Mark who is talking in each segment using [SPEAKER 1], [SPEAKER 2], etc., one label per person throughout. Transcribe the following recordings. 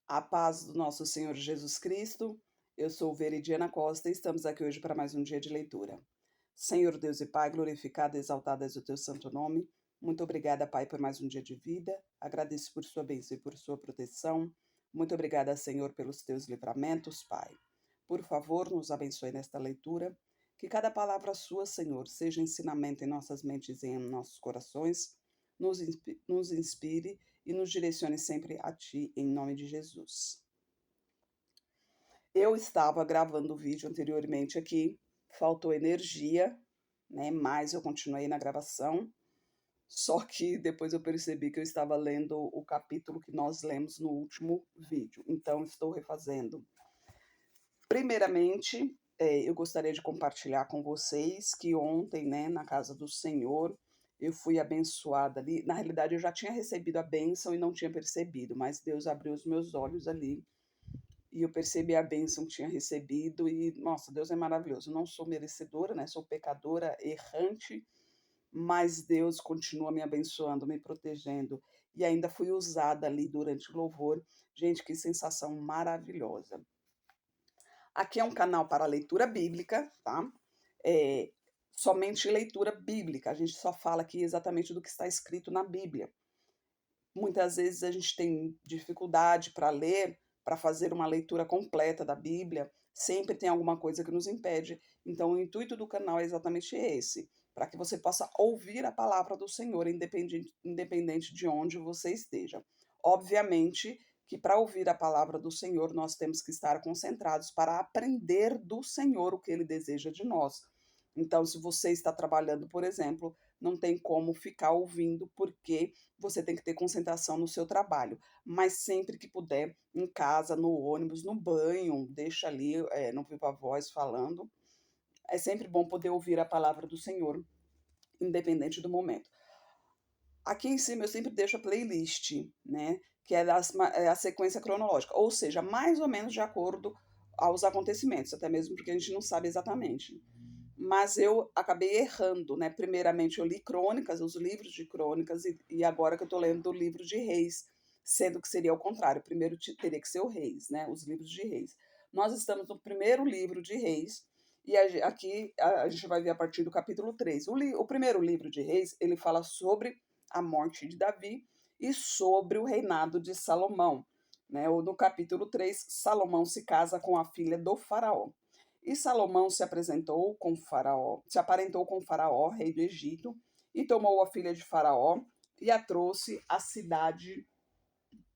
[SPEAKER 1] A paz do nosso Senhor Jesus Cristo. Eu sou Veridiana Costa e estamos aqui hoje para mais um dia de leitura. Senhor Deus e Pai, glorificado e exaltado és o teu santo nome. Muito obrigada, Pai, por mais um dia de vida. Agradeço por sua bênção e por sua proteção. Muito obrigada, Senhor, pelos teus livramentos, Pai. Por favor, nos abençoe nesta leitura. Que cada palavra sua, Senhor, seja ensinamento em nossas mentes e em nossos corações. Nos inspire e nos direcione sempre a Ti, em nome de Jesus. Eu estava gravando o vídeo anteriormente aqui, faltou energia, né? Mas eu continuei na gravação. Só que depois eu percebi que eu estava lendo o capítulo que nós lemos no último vídeo. Então, estou refazendo. Primeiramente, eu gostaria de compartilhar com vocês que ontem, né, na casa do Senhor, eu fui abençoada ali. Na realidade, eu já tinha recebido a bênção e não tinha percebido, mas Deus abriu os meus olhos ali e eu percebi a bênção que tinha recebido. E, nossa, Deus é maravilhoso. Eu não sou merecedora, né? Sou pecadora errante, mas Deus continua me abençoando, me protegendo. E ainda fui usada ali durante o louvor. Gente, que sensação maravilhosa. Aqui é um canal para leitura bíblica, tá? É, somente leitura bíblica. A gente só fala aqui exatamente do que está escrito na Bíblia. Muitas vezes a gente tem dificuldade para ler, para fazer uma leitura completa da Bíblia. Sempre tem alguma coisa que nos impede. Então, o intuito do canal é exatamente esse, para que você possa ouvir a palavra do Senhor, independente de onde você esteja. Obviamente que para ouvir a palavra do Senhor, nós temos que estar concentrados para aprender do Senhor o que ele deseja de nós. Então, se você está trabalhando, por exemplo, não tem como ficar ouvindo, porque você tem que ter concentração no seu trabalho. Mas sempre que puder, em casa, no ônibus, no banho, deixa ali no Viva Voz falando. É sempre bom poder ouvir a palavra do Senhor, independente do momento. Aqui em cima eu sempre deixo a playlist, né? Que é a sequência cronológica, ou seja, mais ou menos de acordo aos acontecimentos, até mesmo porque a gente não sabe exatamente. Mas eu acabei errando, né? Primeiramente eu li crônicas, os livros de crônicas, e agora que eu estou lendo o livro de Reis, sendo que seria o contrário. Primeiro teria que ser o Reis, né? Os livros de Reis. Nós estamos no primeiro livro de Reis, e aqui a gente vai ver a partir do capítulo 3. O primeiro livro de Reis, ele fala sobre a morte de Davi e sobre o reinado de Salomão. Né? No capítulo 3, Salomão se casa com a filha do faraó. E Salomão se aparentou com Faraó, rei do Egito, e tomou a filha de Faraó e a trouxe à cidade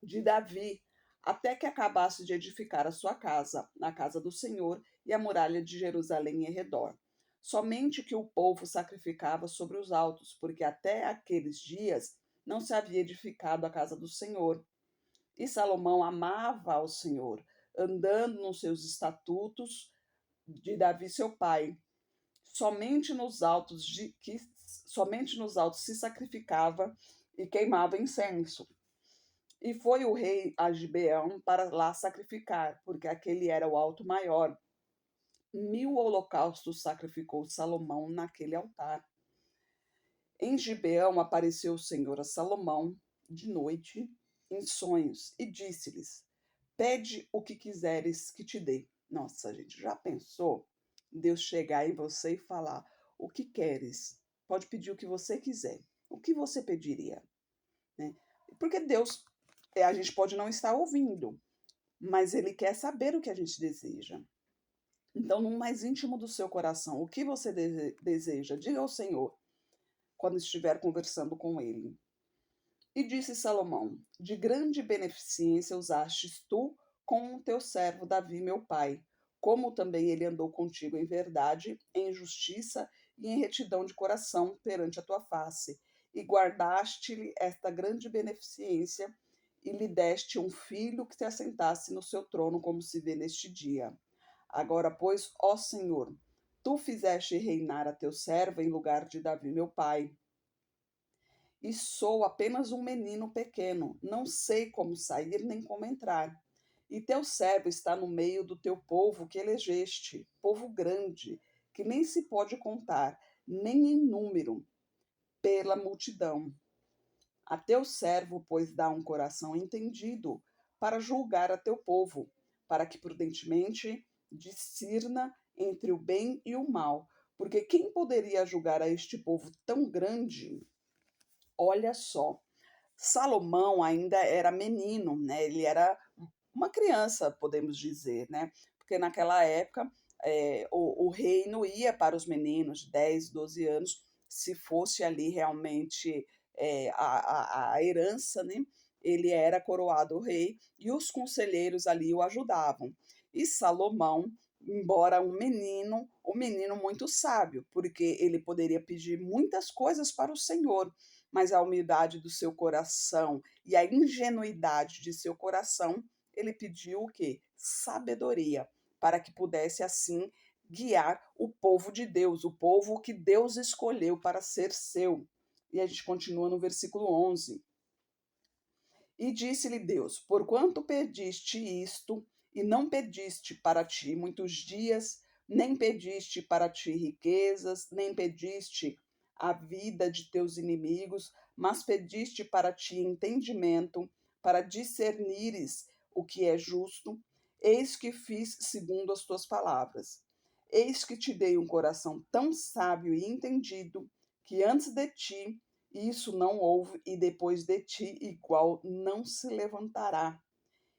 [SPEAKER 1] de Davi, até que acabasse de edificar a sua casa, a casa do Senhor e a muralha de Jerusalém em redor. Somente que o povo sacrificava sobre os altos, porque até aqueles dias não se havia edificado a casa do Senhor. E Salomão amava ao Senhor, andando nos seus estatutos de Davi seu pai. Somente nos altos somente nos altos se sacrificava e queimava incenso. E foi o rei a Gibeão para lá sacrificar, porque aquele era o alto maior. 1000 holocaustos sacrificou Salomão naquele altar. Em Gibeão apareceu o Senhor a Salomão de noite em sonhos e disse-lhes: Pede o que quiseres que te dê. Nossa, gente, já pensou Deus chegar em você e falar: O que queres? Pode pedir o que você quiser. O que você pediria? Né? Porque Deus, a gente pode não estar ouvindo, mas Ele quer saber o que a gente deseja. Então, no mais íntimo do seu coração, o que você deseja, diga ao Senhor quando estiver conversando com Ele. E disse Salomão: De grande beneficência usastes tu com o teu servo Davi, meu pai, como também ele andou contigo em verdade, em justiça e em retidão de coração perante a tua face, e guardaste-lhe esta grande beneficência, e lhe deste um filho que te assentasse no seu trono, como se vê neste dia. Agora, pois, ó Senhor, tu fizeste reinar a teu servo em lugar de Davi, meu pai, e sou apenas um menino pequeno, não sei como sair nem como entrar. E teu servo está no meio do teu povo que elegeste, povo grande, que nem se pode contar, nem em número, pela multidão. A teu servo, pois, dá um coração entendido, para julgar a teu povo, para que prudentemente discirna entre o bem e o mal. Porque quem poderia julgar a este povo tão grande? Olha só, Salomão ainda era menino, né? Ele era uma criança, podemos dizer, né? Porque naquela época o reino ia para os meninos de 10, 12 anos, se fosse ali realmente a herança, né? Ele era coroado rei e os conselheiros ali o ajudavam. E Salomão, embora um menino muito sábio, porque ele poderia pedir muitas coisas para o Senhor, mas a humildade do seu coração e a ingenuidade de seu coração, ele pediu o quê? Sabedoria, para que pudesse assim guiar o povo de Deus, o povo que Deus escolheu para ser seu. E a gente continua no versículo 11. E disse-lhe Deus: Porquanto pediste isto, e não pediste para ti muitos dias, nem pediste para ti riquezas, nem pediste a vida de teus inimigos, mas pediste para ti entendimento, para discernires o que é justo, eis que fiz segundo as tuas palavras. Eis que te dei um coração tão sábio e entendido, que antes de ti isso não houve, e depois de ti igual não se levantará.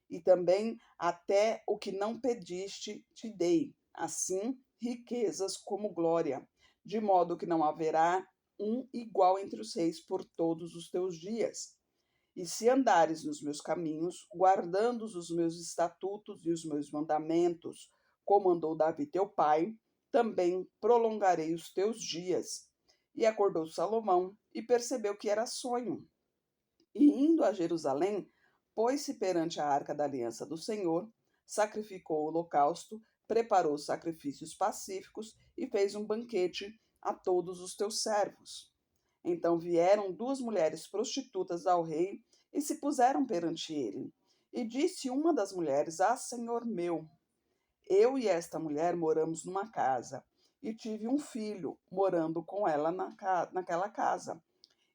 [SPEAKER 1] E também até o que não pediste te dei, assim riquezas como glória, de modo que não haverá um igual entre os reis por todos os teus dias. E se andares nos meus caminhos, guardando os meus estatutos e os meus mandamentos, como andou Davi teu pai, também prolongarei os teus dias. E acordou Salomão e percebeu que era sonho. E indo a Jerusalém, pôs-se perante a arca da aliança do Senhor, sacrificou o holocausto, preparou sacrifícios pacíficos e fez um banquete a todos os teus servos. Então vieram duas mulheres prostitutas ao rei e se puseram perante ele. E disse uma das mulheres: Ah, senhor meu, eu e esta mulher moramos numa casa, e tive um filho morando com ela naquela casa.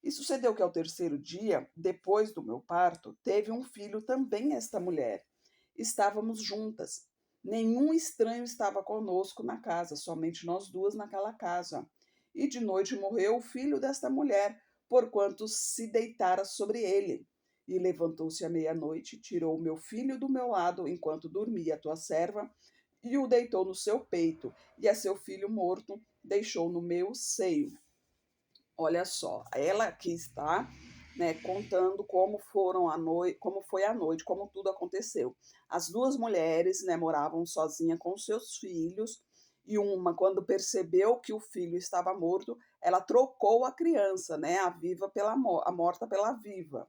[SPEAKER 1] E sucedeu que ao terceiro dia, depois do meu parto, teve um filho também esta mulher. Estávamos juntas. Nenhum estranho estava conosco na casa, somente nós duas naquela casa. E de noite morreu o filho desta mulher, porquanto se deitara sobre ele. E levantou-se à meia-noite, tirou o meu filho do meu lado, enquanto dormia a tua serva, e o deitou no seu peito, e a seu filho morto deixou no meu seio. Olha só, ela aqui está, né, contando como foi a noite, como tudo aconteceu. As duas mulheres, né, moravam sozinhas com seus filhos, e uma, quando percebeu que o filho estava morto, ela trocou a criança, né, a viva pela a morta pela viva.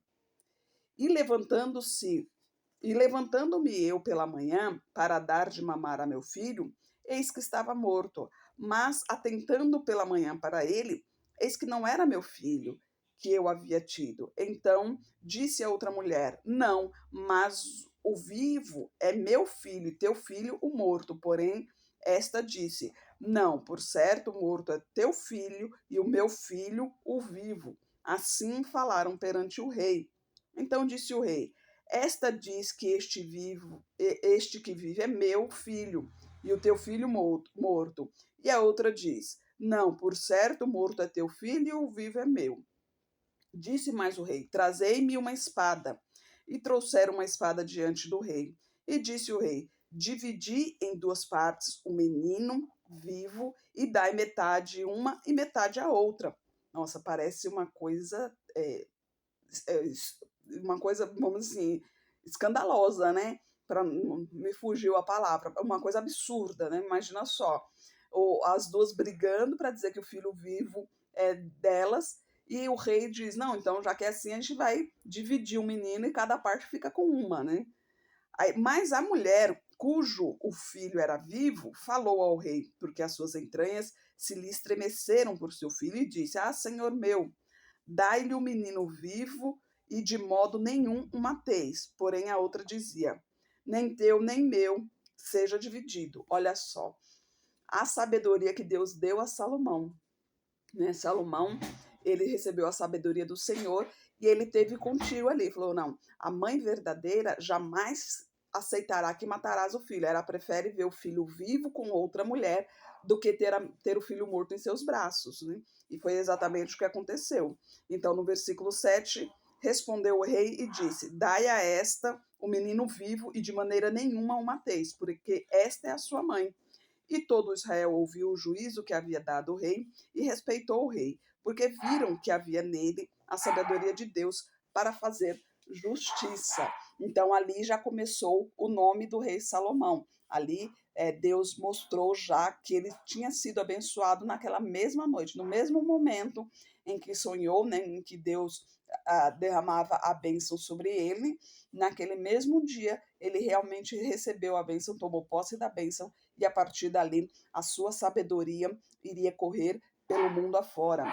[SPEAKER 1] E levantando-me eu pela manhã para dar de mamar a meu filho, eis que estava morto. Mas atentando pela manhã para ele, eis que não era meu filho que eu havia tido. Então disse a outra mulher: Não, mas o vivo é meu filho, e teu filho o morto. Porém, esta disse: Não, por certo, o morto é teu filho, e o meu filho o vivo. Assim falaram perante o rei. Então disse o rei: Esta diz que este que vive é meu filho, e o teu filho morto. E a outra diz: Não, por certo, morto é teu filho e o vivo é meu. Disse mais o rei: Trazei-me uma espada. E trouxeram uma espada diante do rei. E disse o rei: Dividi em duas partes o menino vivo e dai metade uma e metade a outra. Nossa, parece uma coisa, vamos assim, escandalosa, né? Para me fugiu a palavra, uma coisa absurda, né? Imagina só, as duas brigando para dizer que o filho vivo é delas, e o rei diz: Não, então já que é assim, a gente vai dividir o menino e cada parte fica com uma, né? Mas a mulher, cujo o filho era vivo, falou ao rei, porque as suas entranhas se lhe estremeceram por seu filho, e disse: Ah, senhor meu, dai-lhe o menino vivo e de modo nenhum o mateis. Porém, a outra dizia: Nem teu, nem meu seja dividido. Olha só, a sabedoria que Deus deu a Salomão, né? Salomão, ele recebeu a sabedoria do Senhor E ele teve contigo ali, falou: não, a mãe verdadeira jamais aceitará que matarás o filho. Ela prefere ver o filho vivo com outra mulher do que ter o filho morto em seus braços, né? E foi exatamente o que aconteceu. Então, no versículo 7, respondeu o rei e disse: dai a esta o menino vivo e de maneira nenhuma o mateis, porque esta é a sua mãe. E todo Israel ouviu o juízo que havia dado o rei e respeitou o rei, porque viram que havia nele a sabedoria de Deus para fazer justiça. Então ali já começou o nome do rei Salomão. Ali Deus mostrou já que ele tinha sido abençoado naquela mesma noite, no mesmo momento em que sonhou, né, em que Deus derramava a bênção sobre ele. Naquele mesmo dia, ele realmente recebeu a bênção, tomou posse da bênção, e a partir dali a sua sabedoria iria correr pelo mundo afora.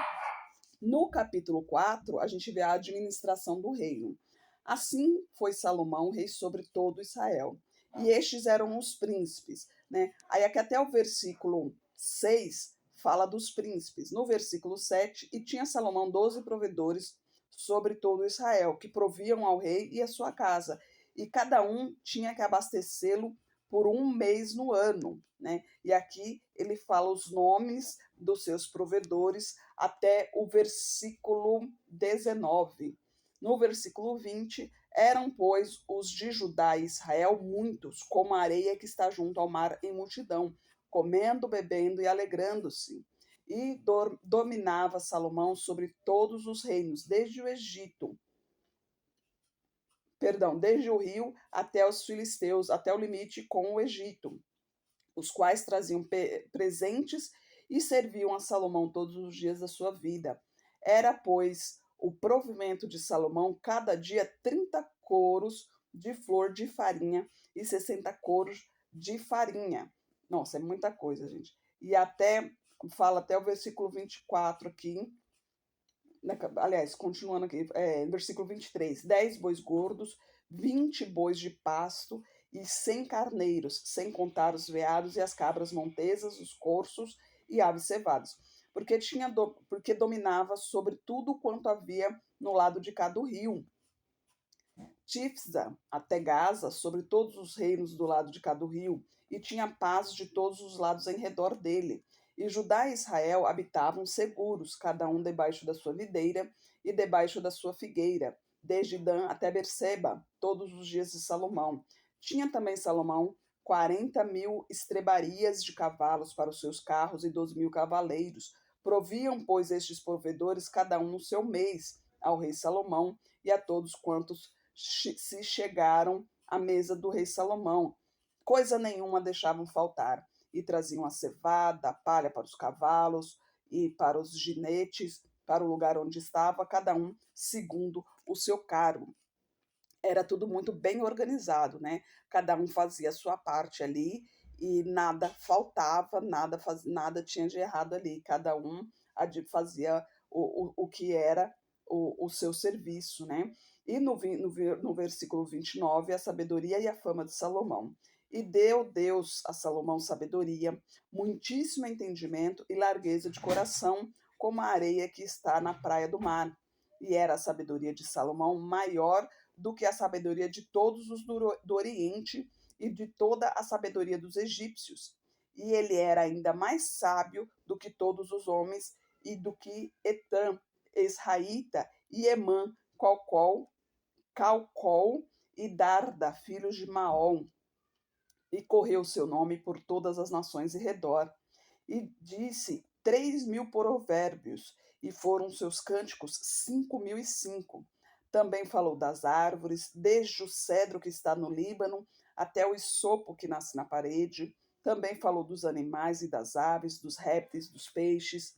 [SPEAKER 1] No capítulo 4, a gente vê a administração do reino. Assim foi Salomão rei sobre todo Israel. E estes eram os príncipes, né? Aí aqui até o versículo 6 fala dos príncipes. No versículo 7, e tinha Salomão 12 provedores sobre todo Israel, que proviam ao rei e a sua casa, e cada um tinha que abastecê-lo por um mês no ano, né? E aqui ele fala os nomes dos seus provedores até o versículo 19. No versículo 20, eram, pois, os de Judá e Israel muitos, como a areia que está junto ao mar em multidão, comendo, bebendo e alegrando-se. E dominava Salomão sobre todos os reinos, desde o Egito, perdão, desde o rio até os filisteus, até o limite com o Egito, os quais traziam presentes e serviam a Salomão todos os dias da sua vida. Era, pois, o provimento de Salomão cada dia 30 coros de flor de farinha e 60 coros de farinha. Nossa, é muita coisa, gente. E fala até o versículo 24 aqui, aliás, continuando aqui, versículo 23, 10 bois gordos, 20 bois de pasto e 100 carneiros, sem contar os veados e as cabras montesas, os corços e aves cevadas, porque dominava sobre tudo quanto havia no lado de cá do rio. Tifsa até Gaza, sobre todos os reinos do lado de cá do rio, e tinha paz de todos os lados em redor dele. E Judá e Israel habitavam seguros, cada um debaixo da sua videira e debaixo da sua figueira, desde Dan até Berseba, todos os dias de Salomão. Tinha também Salomão 40.000 estrebarias de cavalos para os seus carros e 12.000 cavaleiros. Proviam, pois, estes provedores, cada um no seu mês, ao rei Salomão e a todos quantos se chegaram à mesa do rei Salomão. Coisa nenhuma deixavam faltar, e traziam a cevada, a palha para os cavalos e para os ginetes, para o lugar onde estava, cada um segundo o seu cargo. Era tudo muito bem organizado, né? Cada um fazia a sua parte ali e nada faltava, nada tinha de errado ali. Cada um fazia o que era o seu serviço, né? E no versículo 29, a sabedoria e a fama de Salomão. E deu Deus a Salomão sabedoria, muitíssimo entendimento e largueza de coração, como a areia que está na praia do mar. E era a sabedoria de Salomão maior do que a sabedoria de todos os do Oriente e de toda a sabedoria dos egípcios. E ele era ainda mais sábio do que todos os homens e do que Etam, Esraíta e Emã, Calcol e Darda, filhos de Maom. E correu seu nome por todas as nações em redor. E disse 3.000 provérbios, e foram seus cânticos 5.005. Também falou das árvores, desde o cedro que está no Líbano até o isopo que nasce na parede. Também falou dos animais e das aves, dos répteis, dos peixes.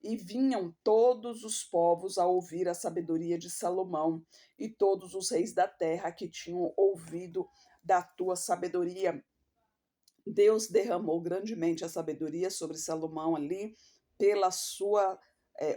[SPEAKER 1] E vinham todos os povos a ouvir a sabedoria de Salomão, e todos os reis da terra que tinham ouvido da tua sabedoria. Deus derramou grandemente a sabedoria sobre Salomão ali, pela sua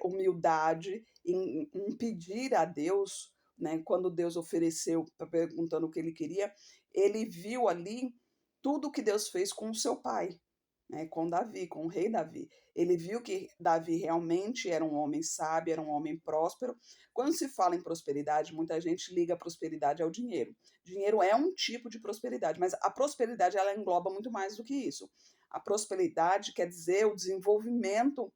[SPEAKER 1] humildade em pedir a Deus, né, quando Deus ofereceu, perguntando o que ele queria, ele viu ali tudo que Deus fez com o seu pai. né, com Davi, com o rei Davi. Ele viu que Davi realmente era um homem sábio, era um homem próspero. Quando se fala em prosperidade, muita gente liga a prosperidade ao dinheiro. Dinheiro é um tipo de prosperidade, mas a prosperidade ela engloba muito mais do que isso. A prosperidade quer dizer o desenvolvimento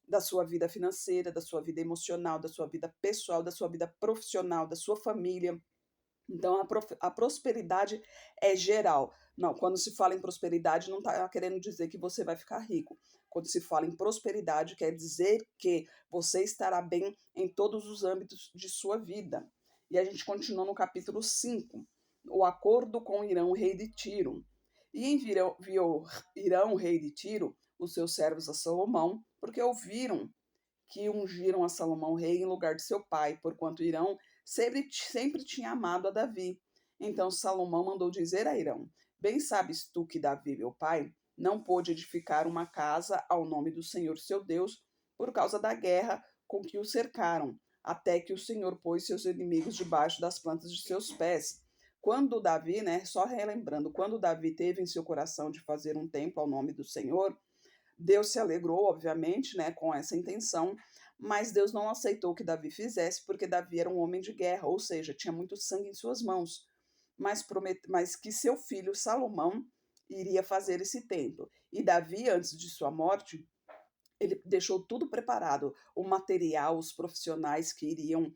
[SPEAKER 1] da sua vida financeira, da sua vida emocional, da sua vida pessoal, da sua vida profissional, da sua família. Então, a prosperidade é geral. Não, quando se fala em prosperidade, não está querendo dizer que você vai ficar rico. Quando se fala em prosperidade, quer dizer que você estará bem em todos os âmbitos de sua vida. E a gente continua no capítulo 5, o acordo com Irão, rei de Tiro. E enviou Irão, rei de Tiro, os seus servos a Salomão, porque ouviram que ungiram a Salomão rei em lugar de seu pai, porquanto Irão sempre tinha amado a Davi. Então Salomão mandou dizer a Irão: Bem sabes tu que Davi, meu pai, não pôde edificar uma casa ao nome do Senhor seu Deus, por causa da guerra com que o cercaram, até que o Senhor pôs seus inimigos debaixo das plantas de seus pés. Quando Davi, né, só relembrando, quando Davi teve em seu coração de fazer um templo ao nome do Senhor, Deus se alegrou, obviamente, né, com essa intenção, mas Deus não aceitou que Davi fizesse, porque Davi era um homem de guerra, ou seja, tinha muito sangue em suas mãos, mas que seu filho Salomão iria fazer esse templo. E Davi, antes de sua morte, ele deixou tudo preparado, o material, os profissionais que iriam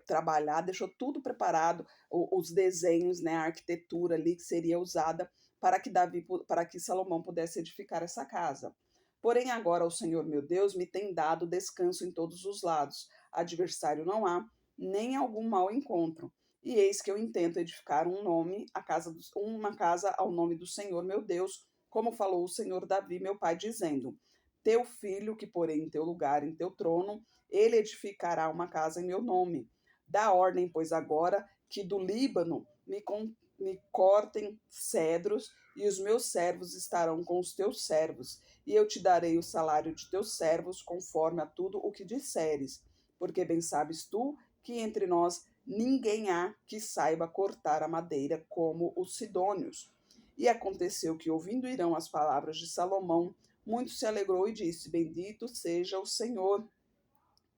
[SPEAKER 1] trabalhar, deixou tudo preparado, os desenhos, né, a arquitetura ali que seria usada para que Salomão pudesse edificar essa casa. Porém, agora o Senhor meu Deus me tem dado descanso em todos os lados. Adversário não há, nem algum mal encontro. E eis que eu intento edificar uma casa ao nome do Senhor meu Deus, como falou o Senhor Davi, meu pai, dizendo: Teu filho, que porém em teu lugar, em teu trono, ele edificará uma casa em meu nome. Dá ordem, pois, agora que do Líbano me cortem cedros, e os meus servos estarão com os teus servos, e eu te darei o salário de teus servos, conforme a tudo o que disseres. Porque bem sabes tu que entre nós ninguém há que saiba cortar a madeira como os sidônios. E aconteceu que, ouvindo Irão as palavras de Salomão, muito se alegrou e disse: Bendito seja o Senhor,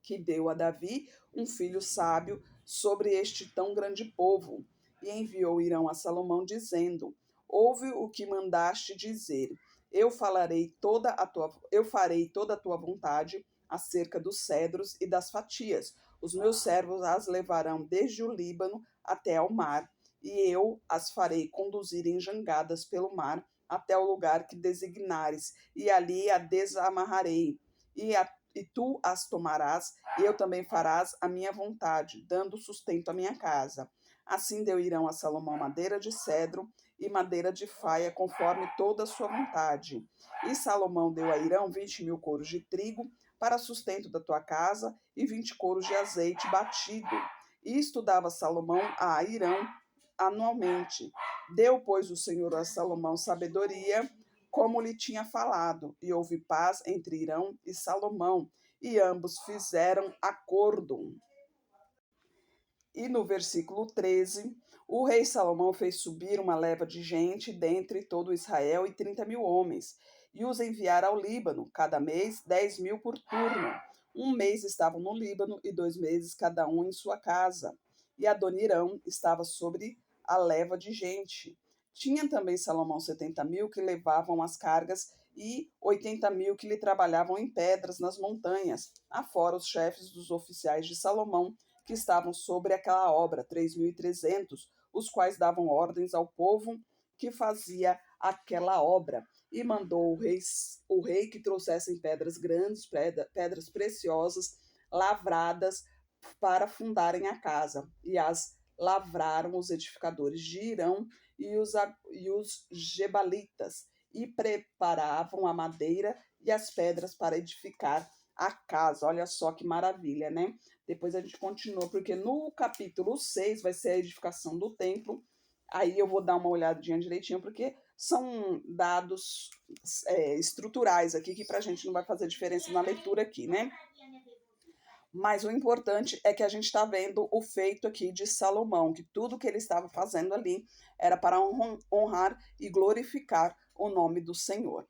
[SPEAKER 1] que deu a Davi um filho sábio sobre este tão grande povo. E enviou Irão a Salomão, dizendo: Ouve o que mandaste dizer. Eu farei toda a tua vontade acerca dos cedros e das fatias. Os meus servos as levarão desde o Líbano até ao mar, e eu as farei conduzir em jangadas pelo mar até o lugar que designares, e ali a desamarrarei, e tu as tomarás, e eu também farás a minha vontade, dando sustento à minha casa. Assim deu Irão a Salomão madeira de cedro e madeira de faia, conforme toda a sua vontade. E Salomão deu a Irão 20.000 coros de trigo para sustento da tua casa e 20 coros de azeite batido. Isto dava Salomão a Irão anualmente. Deu, pois, o Senhor a Salomão sabedoria, como lhe tinha falado, e houve paz entre Irão e Salomão, e ambos fizeram acordo. E no versículo 13, o rei Salomão fez subir uma leva de gente dentre todo Israel e 30.000 homens, e os enviar ao Líbano, cada mês 10.000 por turno. Um mês estavam no Líbano e 2 meses cada um em sua casa. E Adonirão estava sobre a leva de gente. Tinha também Salomão 70.000 que levavam as cargas e 80.000 que lhe trabalhavam em pedras nas montanhas, afora os chefes dos oficiais de Salomão, que estavam sobre aquela obra, 3.300, os quais davam ordens ao povo que fazia aquela obra. E mandou o rei que trouxessem pedras grandes, pedras preciosas, lavradas, para fundarem a casa. E as lavraram os edificadores de Irão e os gebalitas, e preparavam a madeira e as pedras para edificar a casa. Olha só que maravilha, né? Depois a gente continua, porque no capítulo 6 vai ser a edificação do templo. Aí eu vou dar uma olhadinha direitinho, porque são dados estruturais aqui, que para a gente não vai fazer diferença na leitura aqui, né? Mas o importante é que a gente está vendo o feito aqui de Salomão, que tudo que ele estava fazendo ali era para honrar e glorificar o nome do Senhor.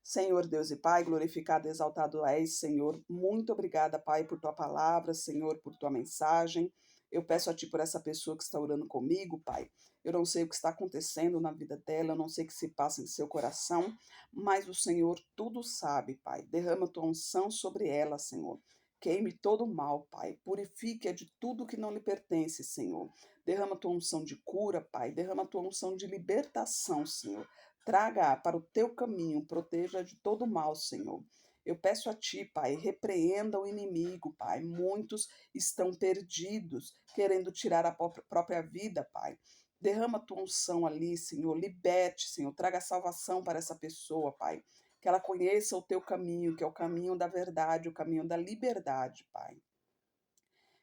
[SPEAKER 1] Senhor Deus e Pai, glorificado e exaltado és, Senhor. Muito obrigada, Pai, por tua palavra, Senhor, por tua mensagem. Eu peço a Ti por essa pessoa que está orando comigo, Pai. Eu não sei o que está acontecendo na vida dela, eu não sei o que se passa em seu coração, mas o Senhor tudo sabe, Pai. Derrama tua unção sobre ela, Senhor. Queime todo o mal, Pai. Purifique-a de tudo que não lhe pertence, Senhor. Derrama tua unção de cura, Pai. Derrama tua unção de libertação, Senhor. Traga para o teu caminho, proteja de todo mal, Senhor. Eu peço a Ti, Pai, repreenda o inimigo, Pai. Muitos estão perdidos, querendo tirar a própria vida, Pai. Derrama a tua unção ali, Senhor. Liberte, Senhor. Traga salvação para essa pessoa, Pai. Que ela conheça o teu caminho, que é o caminho da verdade, o caminho da liberdade, Pai.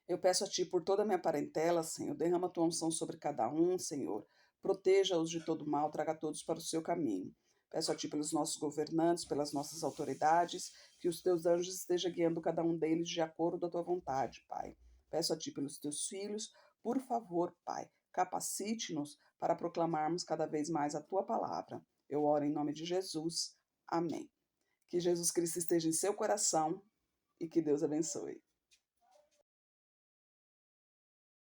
[SPEAKER 1] Eu peço a Ti por toda a minha parentela, Senhor. Derrama a tua unção sobre cada um, Senhor. Proteja-os de todo mal, traga todos para o seu caminho. Peço a Ti pelos nossos governantes, pelas nossas autoridades, que os teus anjos estejam guiando cada um deles de acordo com a tua vontade, Pai. Peço a Ti pelos teus filhos, por favor, Pai, capacite-nos para proclamarmos cada vez mais a Tua palavra. Eu oro em nome de Jesus. Amém. Que Jesus Cristo esteja em seu coração e que Deus abençoe.